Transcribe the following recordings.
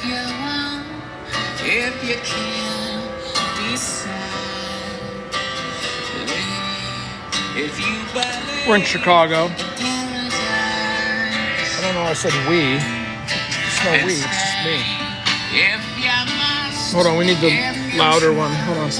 you want, if you can't decide, if you believe. We're in Chicago. I don't know why I said we. It's no we, it's just me. Hold on, we need the louder one. Hold on.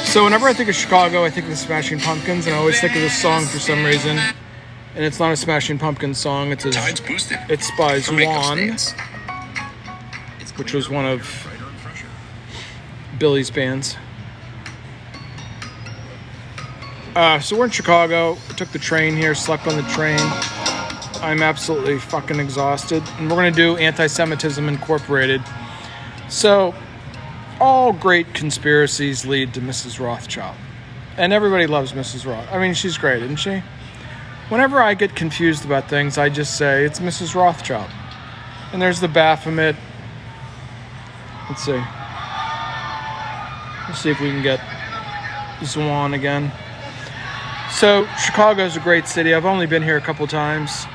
So whenever I think of Chicago, I think of the Smashing Pumpkins, and I always think of this song for some reason. And it's not a Smashing Pumpkins song. It's by Zwan, which was one of Billy's bands. So we're in Chicago. I took the train here, slept on the train. I'm absolutely fucking exhausted. And we're going to do Antisemitism Incorporated. So all great conspiracies lead to Mrs. Rothschild. And everybody loves Mrs. Roth. I mean, she's great, isn't she? Whenever I get confused about things, I just say, it's Mrs. Rothschild. And there's the Baphomet. Let's see. Let's see if we can get Zwan again. So, Chicago's a great city. I've only been here a couple times.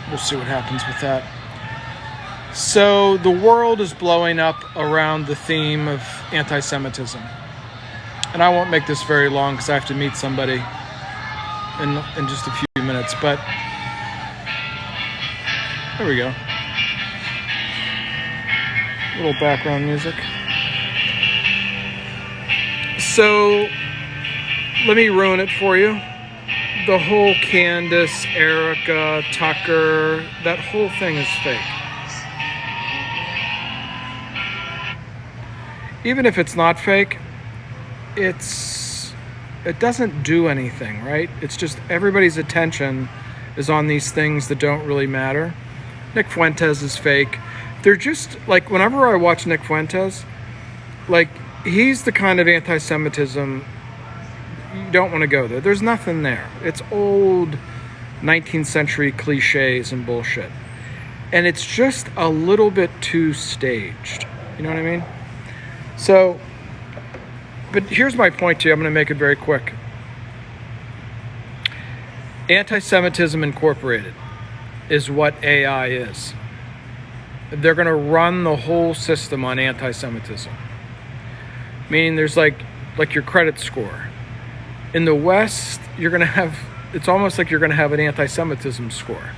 We'll see what happens with that. So, the world is blowing up around the theme of anti-Semitism. And I won't make this very long because I have to meet somebody in just a few minutes. But, there we go. A little background music. So, let me ruin it for you. The whole Candace, Erica, Tucker, that whole thing is fake. Even if it's not fake, it doesn't do anything, right? It's just everybody's attention is on these things that don't really matter. Nick Fuentes is fake. They're just, like, whenever I watch Nick Fuentes, like, he's the kind of anti-Semitism you don't want to go there. There's nothing there. It's old 19th century cliches and bullshit. And it's just a little bit too staged. You know what I mean? So, but here's my point to you. I'm going to make it very quick. Antisemitism Incorporated is what AI is. They're going to run the whole system on anti-Semitism. Meaning there's like your credit score. In the West, you're going to have, it's almost like you're going to have an anti-Semitism score.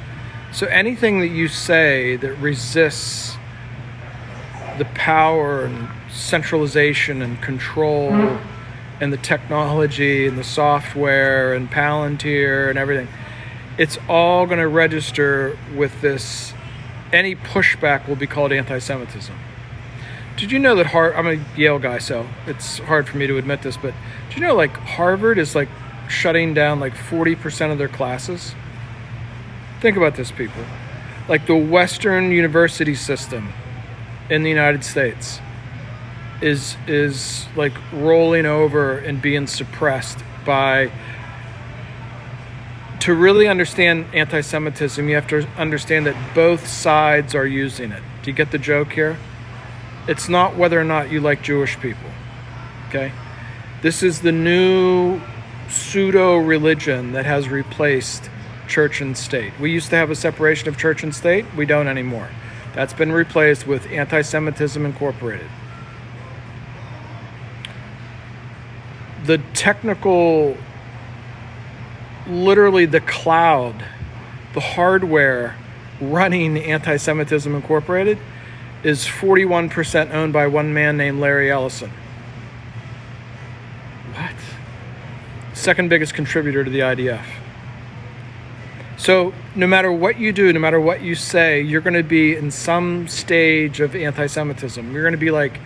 So anything that you say that resists the power and centralization and control and the technology and the software and Palantir and everything, it's all going to register with this. Any pushback will be called anti-Semitism. Did you know that I'm a Yale guy, so it's hard for me to admit this, but did you know, like, Harvard is, like, shutting down, like, 40% of their classes? Think about this, people. Like, the Western university system in the United States is like, rolling over and being suppressed by... To really understand anti-Semitism, you have to understand that both sides are using it. Do you get the joke here? It's not whether or not you like Jewish people, okay? This is the new pseudo-religion that has replaced church and state. We used to have a separation of church and state. We don't anymore. That's been replaced with Antisemitism Incorporated. The technical, literally the cloud, the hardware running Antisemitism Incorporated is 41% owned by one man named Larry Ellison. What? Second biggest contributor to the IDF. So no matter what you do, no matter what you say, you're going to be in some stage of anti-Semitism. You're going to be like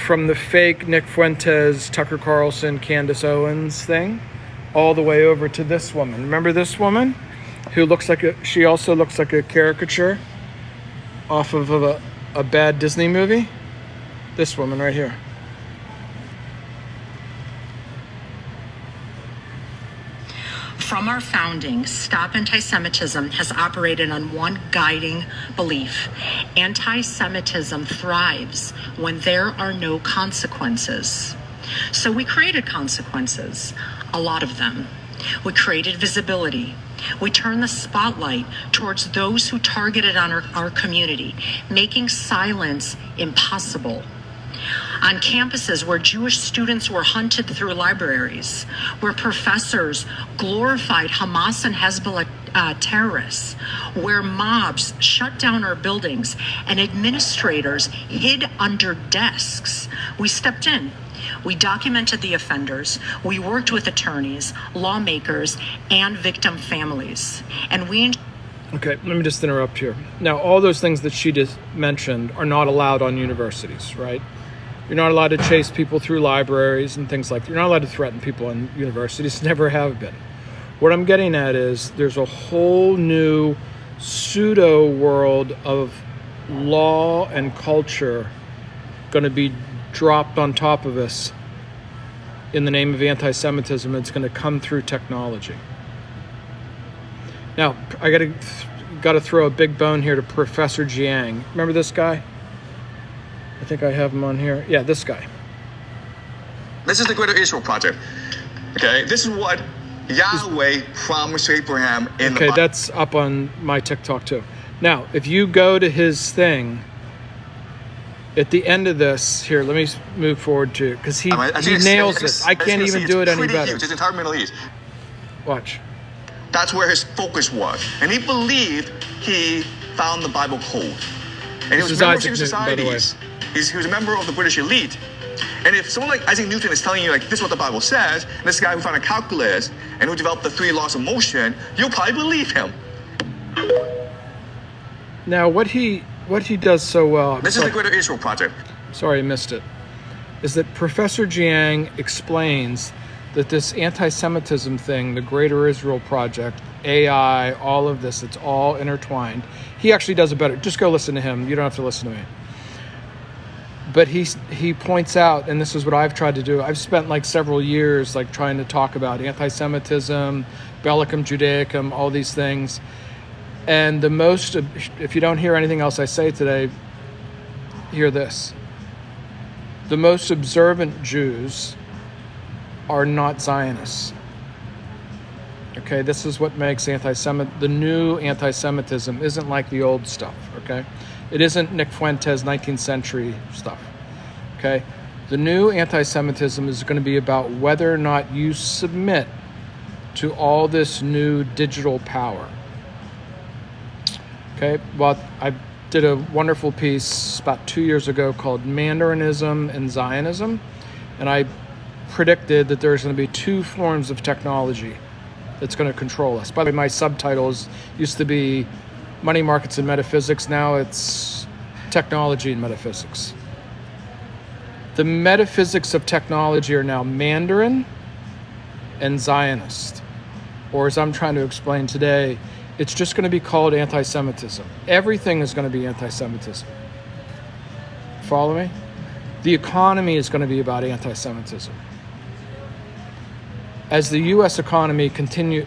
from the fake Nick Fuentes, Tucker Carlson, Candace Owens thing, all the way over to this woman. Remember this woman who looks like she also looks like a caricature off of a bad Disney movie? This woman right here. From our founding, Stop Antisemitism has operated on one guiding belief. Anti-Semitism thrives when there are no consequences. So we created consequences, a lot of them. We created visibility. We turned the spotlight towards those who targeted on our community, making silence impossible. On campuses where Jewish students were hunted through libraries, where professors glorified Hamas and Hezbollah terrorists, where mobs shut down our buildings and administrators hid under desks, we stepped in. We documented the offenders. We worked with attorneys, lawmakers, and victim families. And we... Okay, let me just interrupt here. Now, all those things that she just mentioned are not allowed on universities, right? You're not allowed to chase people through libraries and things like that. You're not allowed to threaten people on universities, never have been. What I'm getting at is there's a whole new pseudo world of law and culture going to be dropped on top of us in the name of anti-Semitism. It's going to come through technology. Now, I got to throw a big bone here to Professor Jiang. Remember this guy? I think I have him on here. Yeah, this guy. This is the Greater Israel Project. Okay, this is what Yahweh promised to Abraham in the Bible. Okay, that's up on my TikTok too. Now, if you go to his thing, at the end of this, here, let me move forward to, because he nails this. I can't even do it any better. Huge. It's the entire Middle East. Watch. That's where his focus was. And he believed he found the Bible code. And he was a member of secret societies. He was a member of the British elite. And if someone like Isaac Newton is telling you, like, this is what the Bible says, and this guy who found a calculus and who developed the 3 laws of motion, you'll probably believe him. Now, what he does so well... This is the Greater Israel Project. Sorry, I missed it. Is that Professor Jiang explains that this anti-Semitism thing, the Greater Israel Project, AI, all of this, it's all intertwined. He actually does it better. Just go listen to him. You don't have to listen to me. But he points out, and this is what I've tried to do. I've spent like several years like trying to talk about anti-Semitism, Bellicum Judaicum, all these things. And the most, if you don't hear anything else I say today, hear this. The most observant Jews are not Zionists. Okay, this is what makes the new anti-Semitism isn't like the old stuff, okay? It isn't Nick Fuentes' 19th century stuff, okay? The new anti-Semitism is going to be about whether or not you submit to all this new digital power. Okay, well, I did a wonderful piece about 2 years ago called Mandaриnism and Zionism, and I predicted that there's going to be 2 forms of technology that's going to control us. By the way, my subtitles used to be Money Markets and Metaphysics. Now it's Technology and Metaphysics. The metaphysics of technology are now Mandarin and Zionist. Or as I'm trying to explain today, it's just going to be called anti-Semitism. Everything is going to be anti-Semitism. Follow me? The economy is going to be about anti-Semitism. As the U.S. economy continue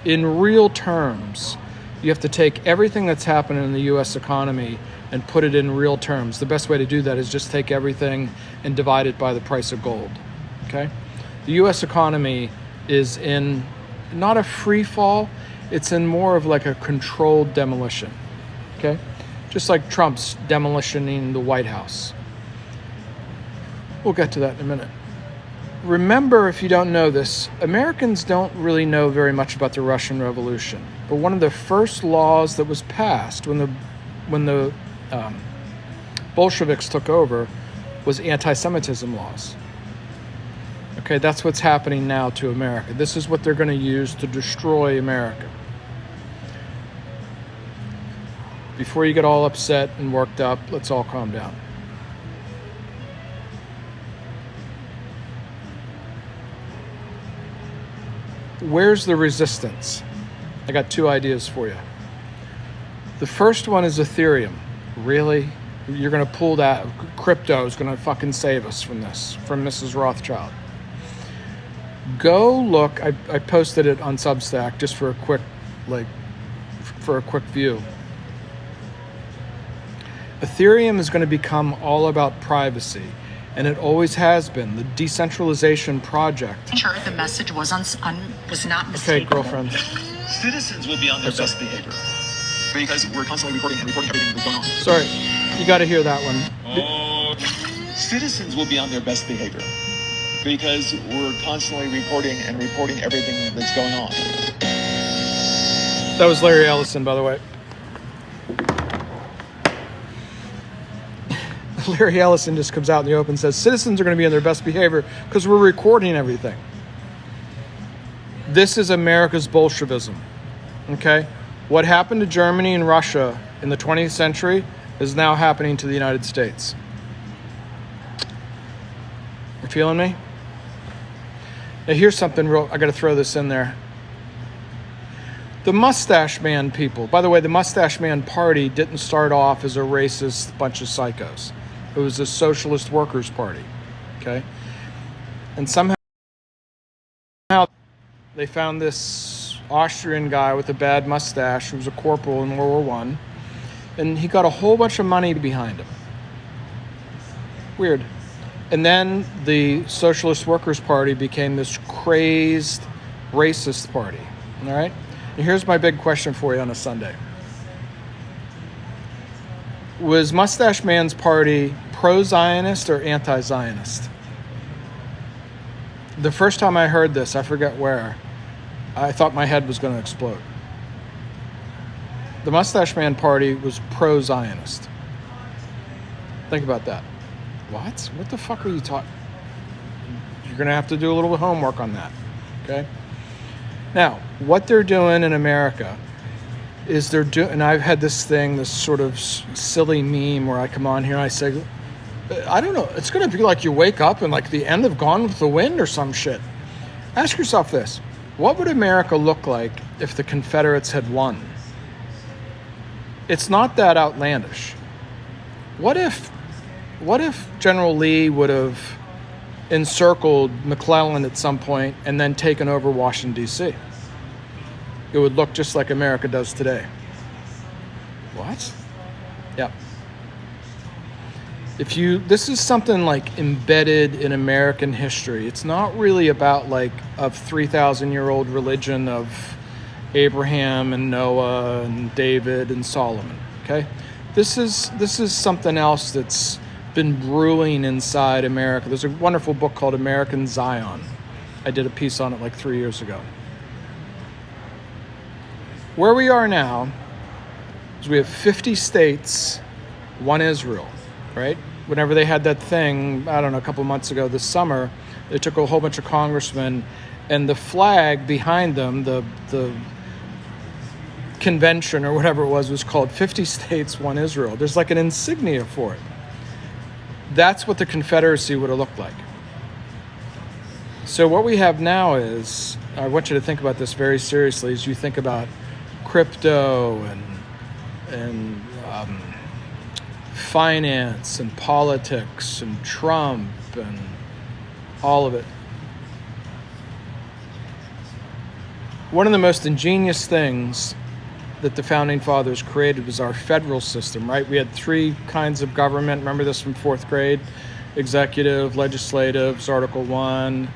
in real terms, you have to take everything that's happening in the U.S. economy and put it in real terms. The best way to do that is just take everything and divide it by the price of gold, okay? The U.S. economy is in not a free fall, it's in more of like a controlled demolition, okay? Just like Trump's demolitioning the White House. We'll get to that in a minute. Remember, if you don't know this, Americans don't really know very much about the Russian Revolution. But one of the first laws that was passed when the Bolsheviks took over was anti-Semitism laws. Okay, that's what's happening now to America. This is what they're going to use to destroy America. Before you get all upset and worked up, let's all calm down. Where's the resistance? I got 2 ideas for you. The first one is Ethereum. Really? You're going to pull that? Crypto is going to fucking save us from this, from Mrs. Rothschild. Go look. I posted it on Substack just for a quick view. Ethereum is going to become all about privacy, and it always has been. The decentralization project. Sure, the message was not mistaken. Okay, girlfriend. Citizens will be on their best behavior because we're constantly reporting everything that's going on. Sorry, you got to hear that one. Citizens will be on their best behavior because we're constantly reporting everything that's going on. That was Larry Ellison, by the way. Larry Ellison just comes out in the open and says, citizens are going to be on their best behavior because we're recording everything. This is America's Bolshevism, okay? What happened to Germany and Russia in the 20th century is now happening to the United States. You feeling me? Now here's something real, I got to throw this in there. The Mustache Man people, by the way, the Mustache Man party didn't start off as a racist bunch of psychos. It was a socialist workers' party, okay? And somehow they found this Austrian guy with a bad mustache who was a corporal in World War I, and he got a whole bunch of money behind him. Weird. And then the Socialist Workers' Party became this crazed racist party, all right? And here's my big question for you on a Sunday. Was Mustache Man's party pro-Zionist or anti-Zionist? The first time I heard this, I forget where, I thought my head was going to explode. The Mustache Man party was pro-Zionist. Think about that. What? What the fuck are you talking? You're going to have to do a little homework on that, okay? Now, what they're doing in America is they're doing, and I've had this thing, this sort of silly meme where I come on here and I say, I don't know, it's going to be like you wake up and like the end of Gone with the Wind or some shit. Ask yourself this. What would America look like if the Confederates had won? It's not that outlandish. What if General Lee would have encircled McClellan at some point and then taken over Washington, D.C.? It would look just like America does today. What? Yep. This is something like embedded in American history. It's not really about like a 3,000-year-old religion of Abraham and Noah and David and Solomon. Okay, this is something else that's been brewing inside America. There's a wonderful book called American Zion. I did a piece on it like 3 years ago. Where we are now is we have 50 states, one Israel, right? Whenever they had that thing, I don't know, a couple months ago this summer, they took a whole bunch of congressmen, and the flag behind them, the convention or whatever it was called 50 states, one Israel. There's like an insignia for it. That's what the Confederacy would have looked like. So what we have now is, I want you to think about this very seriously as you think about crypto and finance and politics and Trump and all of it. One of the most ingenious things that the Founding Fathers created was our federal system, right? We had three kinds of government. Remember this from fourth grade? Executive, legislative, it's Article 1.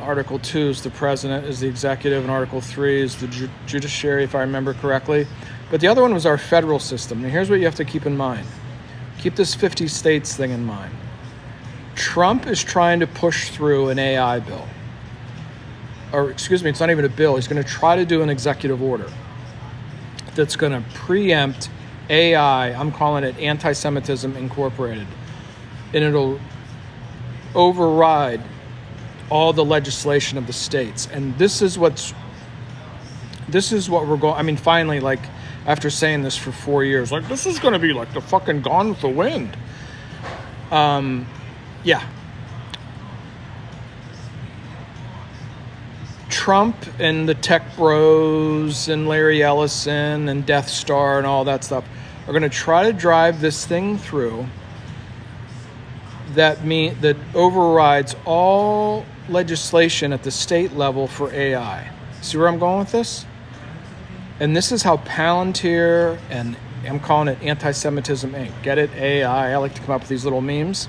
Article 2 is the president, is the executive, and Article 3 is the judiciary, if I remember correctly. But the other one was our federal system. Now here's what you have to keep in mind. Keep this 50 states thing in mind. Trump is trying to push through an AI bill. Or excuse me, it's not even a bill. He's going to try to do an executive order that's going to preempt AI. I'm calling it Antisemitism Incorporated. And it'll override all the legislation of the states. And this is what we're going, I mean, finally, like, after saying this for 4 years, like, this is going to be like the fucking Gone with the Wind. Yeah. Trump and the tech bros and Larry Ellison and Death Star and all that stuff are going to try to drive this thing through that overrides all legislation at the state level for AI. See where I'm going with this? And this is how Palantir, and I'm calling it Antisemitism Inc. Get it? AI. I like to come up with these little memes.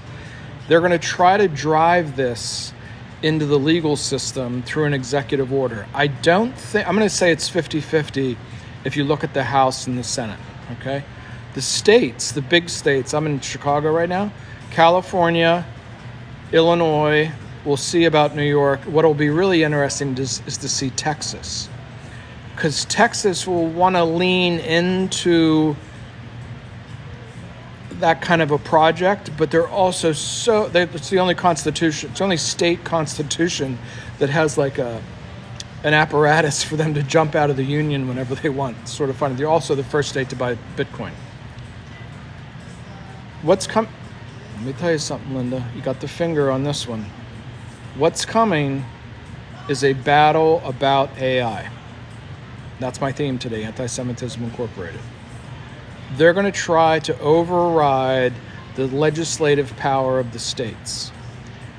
They're going to try to drive this into the legal system through an executive order. I'm going to say it's 50-50 if you look at the House and the Senate, okay? The states, the big states, I'm in Chicago right now, California, Illinois, we'll see about New York. What will be really interesting is to see Texas, because Texas will want to lean into that kind of a project, but they're also it's the only constitution, it's the only state constitution that has like an apparatus for them to jump out of the union whenever they want. It's sort of funny. They're also the first state to buy Bitcoin. Let me tell you something, Linda. You got the finger on this one. What's coming is a battle about AI. That's my theme today, Antisemitism Incorporated. They're going to try to override the legislative power of the states.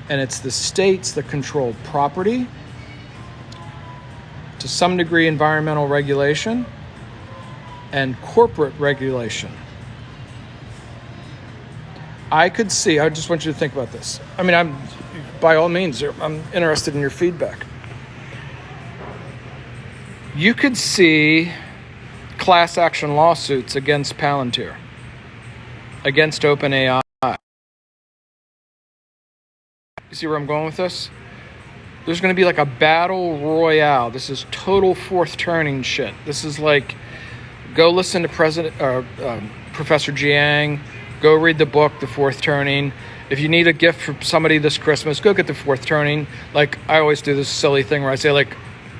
And it's the states that control property, to some degree environmental regulation, and corporate regulation. I just want you to think about this. I mean, by all means, I'm interested in your feedback. You could see class action lawsuits against Palantir, against OpenAI. You see where I'm going with this? There's going to be like a battle royale. This is total fourth turning shit. This is like, go listen to Professor Jiang. Go read the book, The Fourth Turning. If you need a gift for somebody this Christmas, go get The Fourth Turning. Like, I always do this silly thing where I say, like,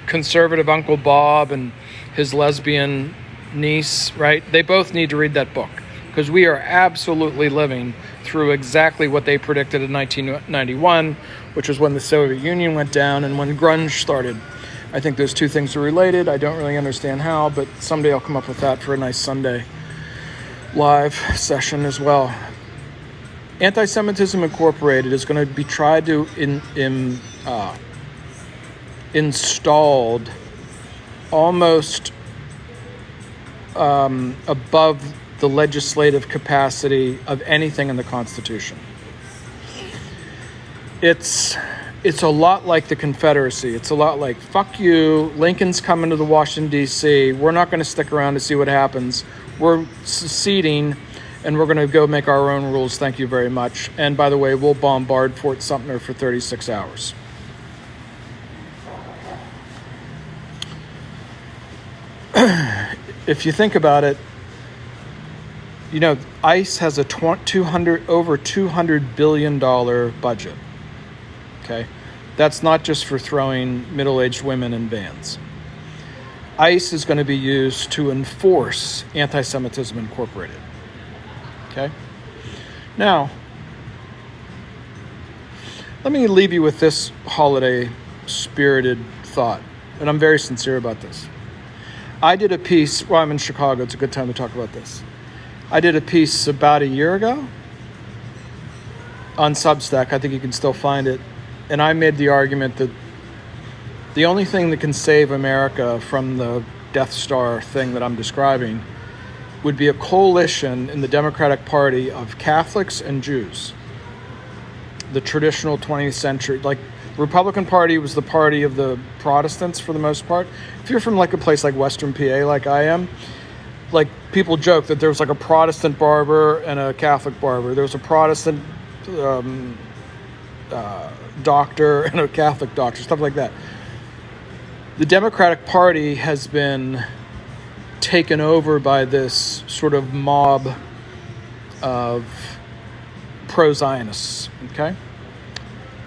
conservative Uncle Bob and his lesbian niece, right? They both need to read that book, because we are absolutely living through exactly what they predicted in 1991, which was when the Soviet Union went down and when grunge started. I think those two things are related. I don't really understand how, but someday I'll come up with that for a nice Sunday live session as well. Antisemitism Incorporated is going to be tried to installed almost above the legislative capacity of anything in the Constitution. It's a lot like the Confederacy. It's a lot like, fuck you, Lincoln's coming to the Washington, D.C., we're not going to stick around to see what happens. We're seceding, and we're going to go make our own rules, thank you very much. And by the way, we'll bombard Fort Sumter for 36 hours. If you think about it, you know, ICE has a over $200 billion budget, okay? That's not just for throwing middle-aged women in vans. ICE is going to be used to enforce Antisemitism Incorporated, okay? Now, let me leave you with this holiday-spirited thought, and I'm very sincere about this. I did a piece, well, I'm in Chicago, it's a good time to talk about this. I did a piece about a year ago on Substack, I think you can still find it, and I made the argument that the only thing that can save America from the Death Star thing that I'm describing would be a coalition in the Democratic Party of Catholics and Jews. The traditional 20th century, like the Republican Party was the party of the Protestants for the most part. If you're from like a place like Western PA, like I am, like people joke that there was like a Protestant barber and a Catholic barber. There was a Protestant doctor and a Catholic doctor, stuff like that. The Democratic Party has been taken over by this sort of mob of pro-Zionists, okay?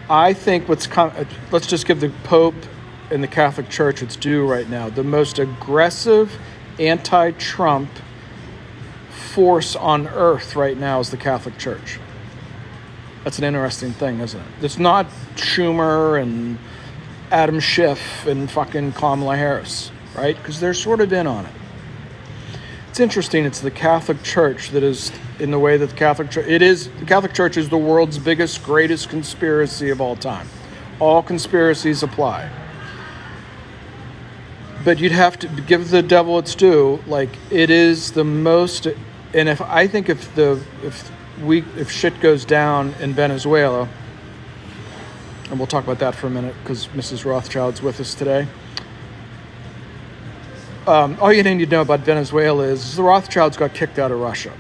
I think let's just give the Pope and the Catholic Church its due right now. The most aggressive anti-Trump force on earth right now is the Catholic Church. That's an interesting thing, isn't it? It's not Schumer and Adam Schiff and fucking Kamala Harris, right? Because they're sort of in on it. It's interesting. It's the Catholic Church that is, in the way that the Catholic Church, the Catholic Church is the world's biggest, greatest conspiracy of all time. All conspiracies apply. But you'd have to give the devil its due. Like, it is the most, and if shit goes down in Venezuela, and we'll talk about that for a minute because Mrs. Rothschild's with us today. All you need to know about Venezuela is the Rothschilds got kicked out of Russia.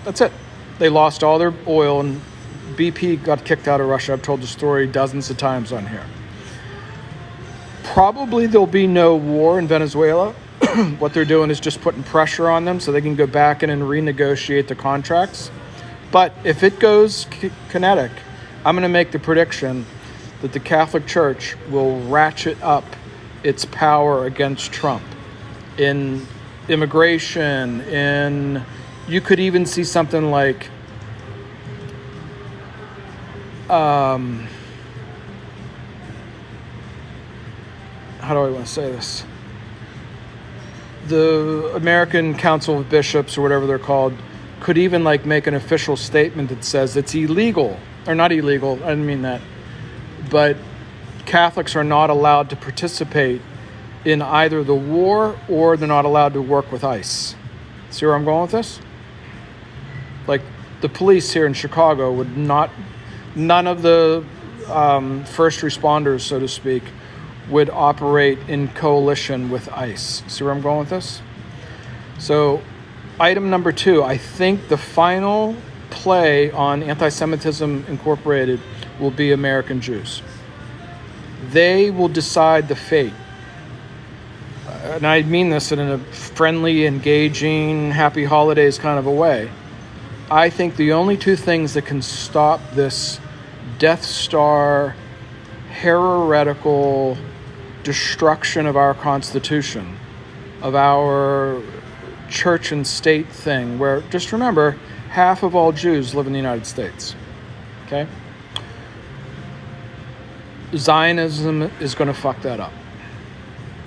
That's it. They lost all their oil, and BP got kicked out of Russia. I've told the story dozens of times on here. Probably there'll be no war in Venezuela. What they're doing is just putting pressure on them so they can go back in and renegotiate the contracts. But if it goes kinetic, I'm going to make the prediction that the Catholic Church will ratchet up its power against Trump in immigration, you could even see something like how do I want to say this? The American Council of Bishops, or whatever they're called, could even like make an official statement that says it's illegal, or not illegal, I didn't mean that, but Catholics are not allowed to participate in either the war, or they're not allowed to work with ICE. See where I'm going with this? Like, the police here in Chicago would not, none of the first responders, so to speak, would operate in coalition with ICE. See where I'm going with this? So, item number 2, I think the final play on Antisemitism Incorporated will be American Jews. They will decide the fate. And I mean this in a friendly, engaging, happy holidays kind of a way. I think the only two things that can stop this Death Star, heretical destruction of our Constitution, of our church and state thing, where, just remember, half of all Jews live in the United States. Okay? Zionism is going to fuck that up.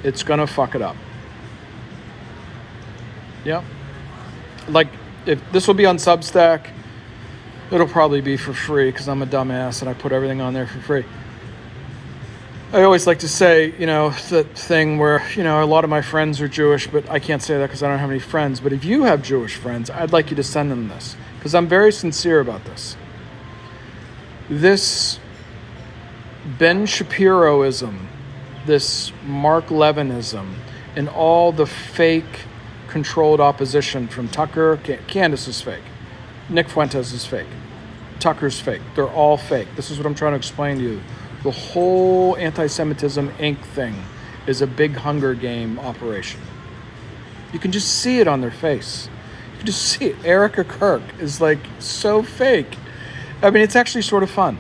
It's going to fuck it up. Yeah. Like, if this will be on Substack, it'll probably be for free because I'm a dumbass and I put everything on there for free. I always like to say, the thing where, a lot of my friends are Jewish, but I can't say that because I don't have any friends. But if you have Jewish friends, I'd like you to send them this because I'm very sincere about this. This Ben Shapiroism, this Mark Levinism, and all the fake controlled opposition from Tucker. Candace is fake. Nick Fuentes is fake. Tucker's fake. They're all fake. This is what I'm trying to explain to you. The whole Antisemitism Inc. thing is a big Hunger Game operation. You can just see it on their face. You can just see it. Erica Kirk is like so fake. I mean, it's actually sort of fun.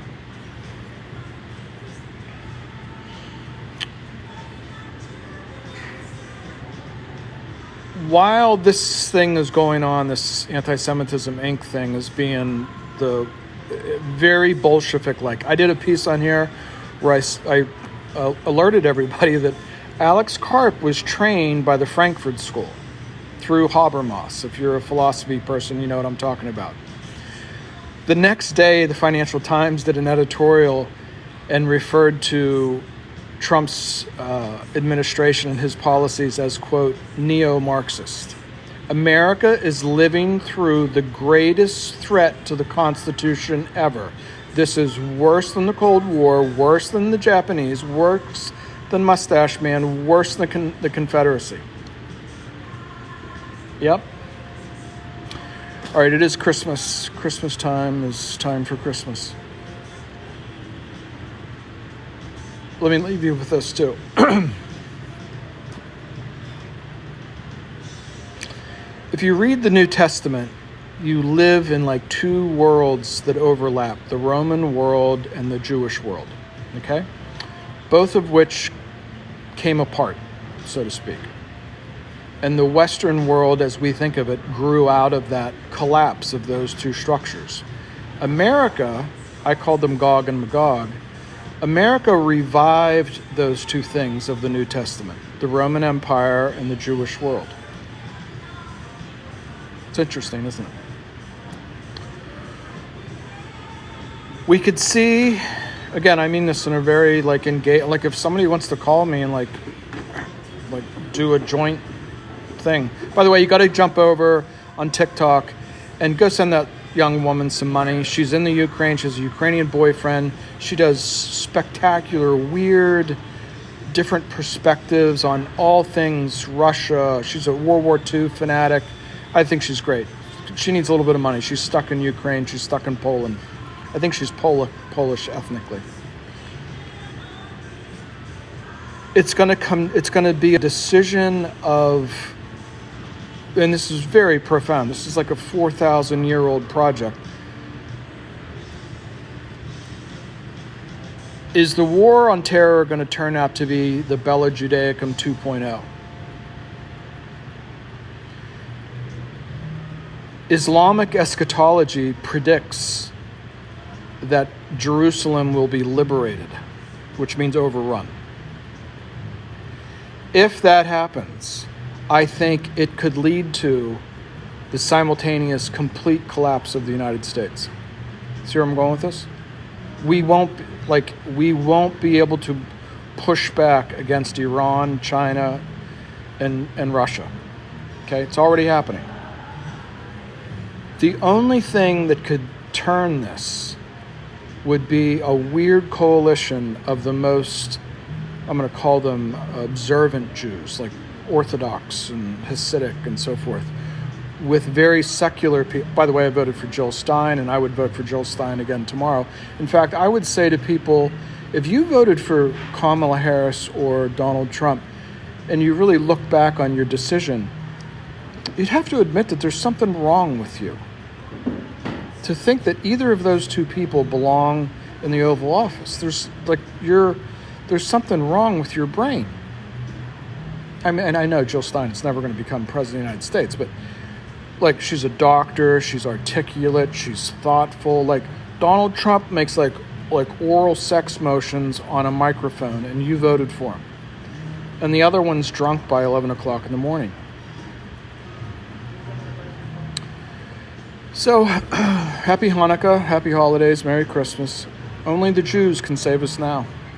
While this thing is going on, this Antisemitism Inc. thing is being the very Bolshevik-like. I did a piece on here where I alerted everybody that Alex Karp was trained by the Frankfurt School through Habermas. If you're a philosophy person, you know what I'm talking about. The next day, the Financial Times did an editorial and referred to Trump's administration and his policies as, quote, neo-Marxist. America is living through the greatest threat to the Constitution ever. This is worse than the Cold War, worse than the Japanese, worse than Mustache Man, worse than the Confederacy. Yep. All right, it is Christmas. Christmas time is time for Christmas. Let me leave you with this too. If you read the New Testament, you live in like two worlds that overlap, the Roman world and the Jewish world, okay? Both of which came apart, so to speak. And the Western world, as we think of it, grew out of that collapse of those two structures. America, I call them Gog and Magog, America revived those two things of the New Testament, the Roman Empire and the Jewish world. It's interesting, isn't it? We could see, again, I mean this in a very like engage, like if somebody wants to call me and like do a joint thing. By the way, you got to jump over on TikTok and go send that young woman some money. She's in the Ukraine. She has a Ukrainian boyfriend. She does spectacular, weird, different perspectives on all things Russia. She's a World War II fanatic. I think she's great. She needs a little bit of money. She's stuck in Ukraine. She's stuck in Poland. I think she's Polish ethnically. It's going to be a decision of, and this is very profound. This is like a 4,000-year-old project. Is the war on terror going to turn out to be the Bella Judaicum 2.0? Islamic eschatology predicts that Jerusalem will be liberated, which means overrun. If that happens, I think it could lead to the simultaneous complete collapse of the United States. See where I'm going with this? We won't be able to push back against Iran, China, and Russia. Okay, it's already happening. The only thing that could turn this would be a weird coalition of the most, I'm going to call them observant Jews, like Orthodox and Hasidic and so forth, with very secular people. By the way, I voted for Jill Stein, and I would vote for Jill Stein again tomorrow. In fact, I would say to people, if you voted for Kamala Harris or Donald Trump, and you really look back on your decision, you'd have to admit that there's something wrong with you. To think that either of those two people belong in the Oval Office, there's something wrong with your brain. I mean, and I know Jill Stein is never going to become president of the United States, but like, she's a doctor, she's articulate, she's thoughtful. Like, Donald Trump makes like oral sex motions on a microphone, and you voted for him. And the other one's drunk by 11 o'clock in the morning. So, happy Hanukkah, happy holidays, Merry Christmas. Only the Jews can save us now.